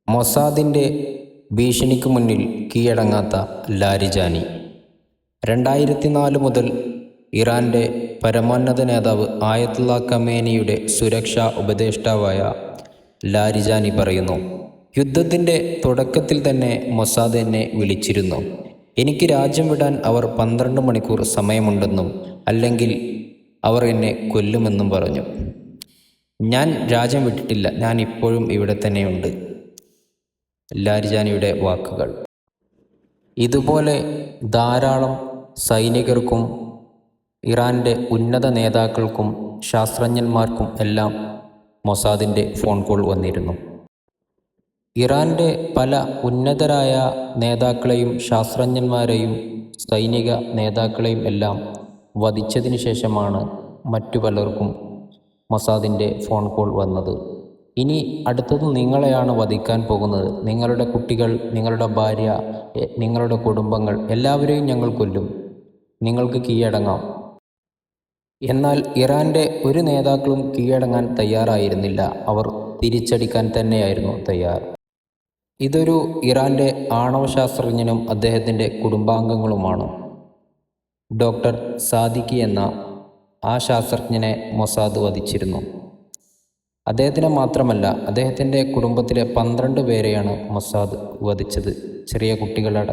മൊസാദിൻ്റെ ഭീഷണിക്ക് മുന്നിൽ കീഴടങ്ങാത്ത ലാരിജാനി. 2004 മുതൽ ഇറാൻ്റെ പരമോന്നത നേതാവ് ആയത്തുള്ള ഖമേനിയുടെ സുരക്ഷാ ഉപദേഷ്ടാവായ ലാരിജാനി പറയുന്നു, യുദ്ധത്തിൻ്റെ തുടക്കത്തിൽ തന്നെ മൊസാദ് എന്നെ വിളിച്ചിരുന്നു. എനിക്ക് രാജ്യം വിടാൻ അവർ 12 മണിക്കൂർ സമയമുണ്ടെന്നും അല്ലെങ്കിൽ അവർ എന്നെ കൊല്ലുമെന്നും പറഞ്ഞു. ഞാൻ രാജ്യം വിട്ടിട്ടില്ല, ഞാൻ ഇപ്പോഴും ഇവിടെ തന്നെയുണ്ട്. ലാരിജാനിയുടെ വാക്കുകൾ. ഇതുപോലെ ധാരാളം സൈനികർക്കും ഇറാൻ്റെ ഉന്നത നേതാക്കൾക്കും ശാസ്ത്രജ്ഞന്മാർക്കും എല്ലാം മൊസാദിൻ്റെ ഫോൺ കോൾ വന്നിരുന്നു. ഇറാൻ്റെ പല ഉന്നതരായ നേതാക്കളെയും ശാസ്ത്രജ്ഞന്മാരെയും സൈനിക നേതാക്കളെയും എല്ലാം വധിച്ചതിന് ശേഷമാണ് മറ്റു പലർക്കും മൊസാദിൻ്റെ ഫോൺ കോൾ വന്നത്. ഇനി അടുത്തത് നിങ്ങളെയാണ് വധിക്കാൻ പോകുന്നത്. നിങ്ങളുടെ കുട്ടികൾ, നിങ്ങളുടെ ഭാര്യ, നിങ്ങളുടെ കുടുംബങ്ങൾ എല്ലാവരെയും ഞങ്ങൾ കൊല്ലും. നിങ്ങൾക്ക് കീഴടങ്ങാം. എന്നാൽ ഇറാൻ്റെ ഒരു നേതാക്കളും കീഴടങ്ങാൻ തയ്യാറായിരുന്നില്ല. അവർ തിരിച്ചടിക്കാൻ തന്നെയായിരുന്നു തയ്യാർ. ഇതൊരു ഇറാൻ്റെ ആണവശാസ്ത്രജ്ഞനും അദ്ദേഹത്തിൻ്റെ കുടുംബാംഗങ്ങളുമാണ്. ഡോക്ടർ സാദിഖി എന്ന ആ ശാസ്ത്രജ്ഞനെ മൊസാദ് വധിച്ചിരുന്നു. അദ്ദേഹത്തിനെ മാത്രമല്ല, അദ്ദേഹത്തിൻ്റെ കുടുംബത്തിലെ 12 പേരെയാണ് മൊസാദ് വധിച്ചത്, ചെറിയ കുട്ടികളടക്കം.